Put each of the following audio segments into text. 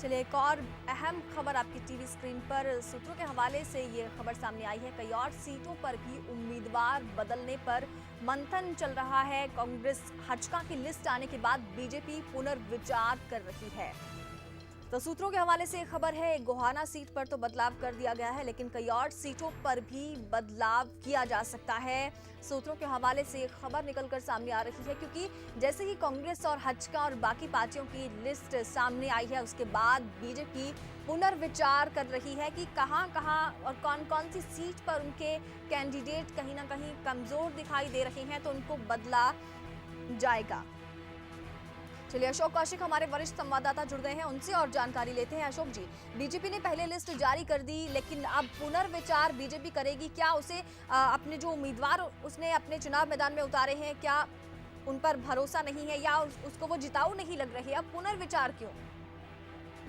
चलिए एक और अहम खबर आपकी टीवी स्क्रीन पर सूत्रों के हवाले से ये खबर सामने आई है। कई और सीटों पर भी उम्मीदवार बदलने पर मंथन चल रहा है। कांग्रेस हचका की लिस्ट आने के बाद बीजेपी पुनर्विचार कर रही है। तो सूत्रों के हवाले से खबर है, गोहाना सीट पर तो बदलाव कर दिया गया है, लेकिन कई और सीटों पर भी बदलाव किया जा सकता है। सूत्रों के हवाले से खबर निकलकर सामने आ रही है, क्योंकि जैसे ही कांग्रेस और हचका और बाकी पार्टियों की लिस्ट सामने आई है, उसके बाद बीजेपी पुनर्विचार कर रही है कि कहां-कहां और कौन-कौन सी सीट पर उनके कैंडिडेट कहीं ना कहीं कमजोर दिखाई दे रहे हैं, तो उनको बदला जाएगा। चलिए अशोक कौशिक हमारे वरिष्ठ संवाददाता जुड़ गए हैं, उनसे और जानकारी लेते हैं। अशोक जी, बीजेपी ने पहले लिस्ट जारी कर दी, लेकिन अब पुनर्विचार बीजेपी करेगी क्या? उसे अपने जो उम्मीदवार उसने अपने चुनाव मैदान में उतारे हैं, क्या उन पर भरोसा नहीं है या उसको वो जिताऊ नहीं लग रही है? अब पुनर्विचार क्यों?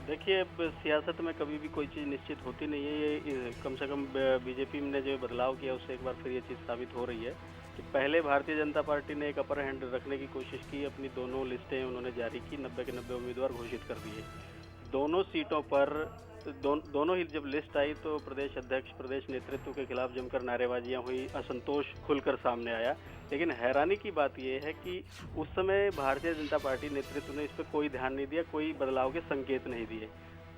देखिए, अब सियासत में कभी भी कोई चीज़ निश्चित होती नहीं है। ये कम से कम बीजेपी ने जो बदलाव किया उससे एक बार फिर ये चीज़ साबित हो रही है कि पहले भारतीय जनता पार्टी ने एक अपर हैंड रखने की कोशिश की। अपनी दोनों लिस्टें उन्होंने जारी की, 90 के 90 उम्मीदवार घोषित कर दिए। दोनों सीटों पर दोनों ही जब लिस्ट आई तो प्रदेश अध्यक्ष, प्रदेश नेतृत्व के खिलाफ जमकर नारेबाजियां हुई, असंतोष खुलकर सामने आया। लेकिन हैरानी की बात यह है कि उस समय भारतीय जनता पार्टी नेतृत्व ने इस पर कोई ध्यान नहीं दिया, कोई बदलाव के संकेत नहीं दिए।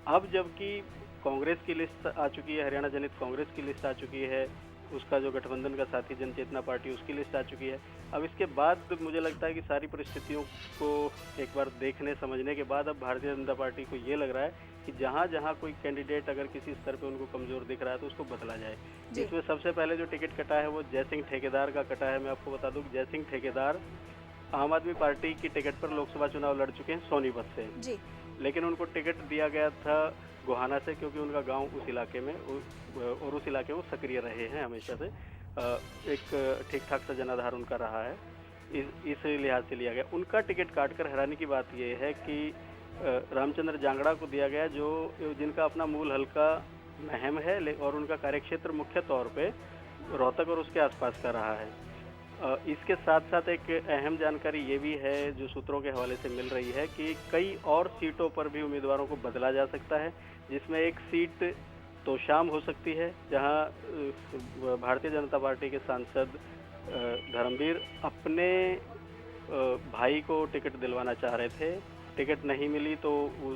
अब जबकि कांग्रेस की लिस्ट आ चुकी है, हरियाणा जनित कांग्रेस की लिस्ट आ चुकी है, उसका जो गठबंधन का साथी जन चेतना पार्टी उसकी लिस्ट आ चुकी है। अब इसके बाद मुझे लगता है कि सारी परिस्थितियों को एक बार देखने समझने के बाद अब भारतीय जनता पार्टी को ये लग रहा है कि जहाँ जहाँ कोई कैंडिडेट अगर किसी स्तर पे उनको कमजोर दिख रहा है तो उसको बदला जाए। इसमें सबसे पहले जो टिकट कटा है वो जयसिंह ठेकेदार का कटा है। मैं आपको बता दूं, जयसिंह ठेकेदार आम आदमी पार्टी की टिकट पर लोकसभा चुनाव लड़ चुके हैं सोनीपत से जी। लेकिन उनको टिकट दिया गया था गोहाना से, क्योंकि उनका गांव उस इलाके में और उस इलाके में सक्रिय रहे हैं हमेशा से। एक ठीक ठाक सा जनाधार उनका रहा है, इस लिहाज से लिया गया। उनका टिकट काटकर हैरानी की बात यह है कि रामचंद्र जांगड़ा को दिया गया, जो जिनका अपना मूल हल्का महम है और उनका कार्यक्षेत्र मुख्य तौर पे रोहतक और उसके आसपास का रहा है। इसके साथ साथ एक अहम जानकारी ये भी है जो सूत्रों के हवाले से मिल रही है कि कई और सीटों पर भी उम्मीदवारों को बदला जा सकता है, जिसमें एक सीट तोशाम हो सकती है, जहां भारतीय जनता पार्टी के सांसद धर्मवीर अपने भाई को टिकट दिलवाना चाह रहे थे। टिकट नहीं मिली तो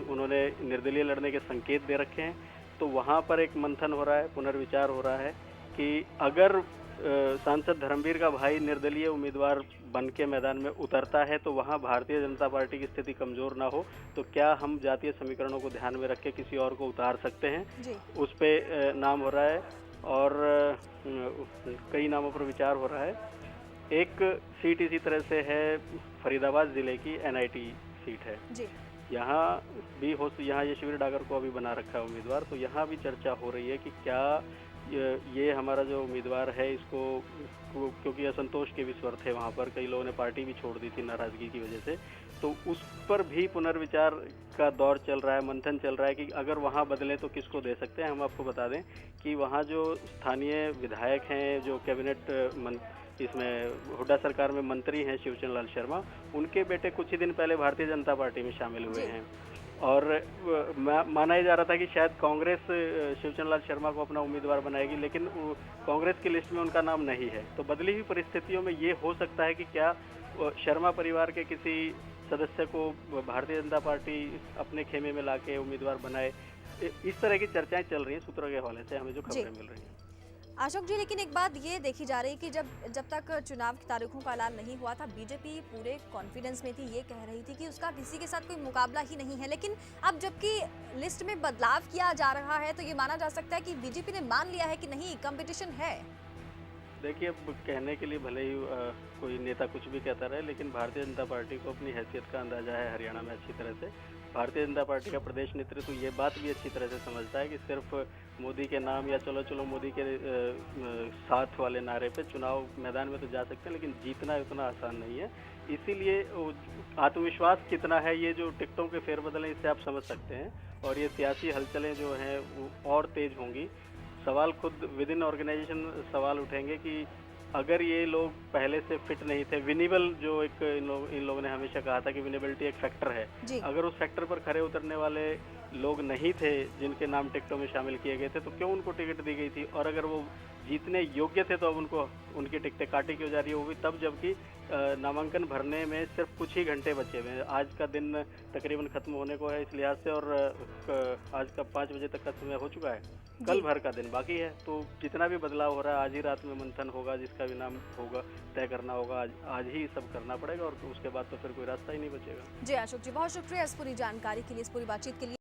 उन्होंने निर्दलीय लड़ने के संकेत दे रखे हैं। तो वहां पर एक मंथन हो रहा है, पुनर्विचार हो रहा है कि अगर सांसद धर्मवीर का भाई निर्दलीय उम्मीदवार बन के मैदान में उतरता है तो वहां भारतीय जनता पार्टी की स्थिति कमजोर ना हो, तो क्या हम जातीय समीकरणों को ध्यान में रख के किसी और को उतार सकते हैं। उस पे नाम हो रहा है और कई नामों पर विचार हो रहा है। एक सीट इसी तरह से है, फरीदाबाद जिले की एनआईटी सीट है जी। यहाँ भी यहाँ यशवीर डागर को अभी बना रखा है उम्मीदवार, तो यहाँ भी चर्चा हो रही है कि क्या ये हमारा जो उम्मीदवार है इसको, क्योंकि असंतोष के भी स्वर थे वहाँ पर, कई लोगों ने पार्टी भी छोड़ दी थी नाराजगी की वजह से, तो उस पर भी पुनर्विचार का दौर चल रहा है, मंथन चल रहा है कि अगर वहाँ बदले तो किसको दे सकते हैं। हम आपको बता दें कि वहाँ जो स्थानीय विधायक हैं, जो कैबिनेट इसमें हुड्डा सरकार में मंत्री हैं शिवचंद्र लाल शर्मा, उनके बेटे कुछ ही दिन पहले भारतीय जनता पार्टी में शामिल हुए हैं और माना ही जा रहा था कि शायद कांग्रेस शिवचंद्र लाल शर्मा को अपना उम्मीदवार बनाएगी, लेकिन कांग्रेस की लिस्ट में उनका नाम नहीं है। तो बदली हुई परिस्थितियों में ये हो सकता है कि क्या शर्मा परिवार के किसी सदस्य को भारतीय जनता पार्टी अपने खेमे में लाके उम्मीदवार बनाए। इस तरह की चर्चाएं चल रही हैं सूत्रों के हवाले से हमें जो खबरें मिल रही हैं। अशोक जी, लेकिन एक बात ये देखी जा रही है कि जब तक चुनाव की तारीखों का ऐलान नहीं हुआ था, बीजेपी पूरे कॉन्फिडेंस में थी, ये कह रही थी कि उसका किसी के साथ कोई मुकाबला ही नहीं है। लेकिन अब जबकि लिस्ट में बदलाव किया जा रहा है, तो ये माना जा सकता है कि बीजेपी ने मान लिया है कि नहीं, कंपटीशन है। देखिए, अब कहने के लिए भले ही कोई नेता कुछ भी कहता रहे, लेकिन भारतीय जनता पार्टी को अपनी हैसियत का अंदाजा है हरियाणा में अच्छी तरह से। भारतीय जनता पार्टी का प्रदेश नेतृत्व ये बात भी अच्छी तरह से समझता है कि सिर्फ मोदी के नाम या चलो चलो मोदी के साथ वाले नारे पे चुनाव मैदान में तो जा सकते हैं, लेकिन जीतना उतना आसान नहीं है। इसीलिए आत्मविश्वास कितना है, ये जो टिकटों के फेरबदल हैं इससे आप समझ सकते हैं, और ये सियासी हलचलें जो हैं वो और तेज होंगी। सवाल खुद विद इन ऑर्गेनाइजेशन सवाल उठेंगे कि अगर ये लोग पहले से फिट नहीं थे, विनेबल जो एक इन लोगों ने हमेशा कहा था कि विनेबिलिटी एक फैक्टर है, अगर उस फैक्टर पर खरे उतरने वाले लोग नहीं थे जिनके नाम टिकटों में शामिल किए गए थे, तो क्यों उनको टिकट दी गई थी? और अगर वो जीतने योग्य थे तो अब उनको उनकी टिकटें काटी क्यों जा रही है? वो भी तब जबकि नामांकन भरने में सिर्फ कुछ ही घंटे बचे हुए हैं। आज का दिन तकरीबन खत्म होने को है इस लिहाज से, और आज का 5 बजे तक का समय हो चुका है। कल भर का दिन बाकी है, तो जितना भी बदलाव हो रहा है आज ही रात में मंथन होगा, जिसका भी नाम होगा तय करना होगा, आज ही सब करना पड़ेगा, और उसके बाद तो फिर कोई रास्ता ही नहीं बचेगा। जी अशोक जी, बहुत शुक्रिया इस पूरी जानकारी के लिए, इस पूरी बातचीत के लिए।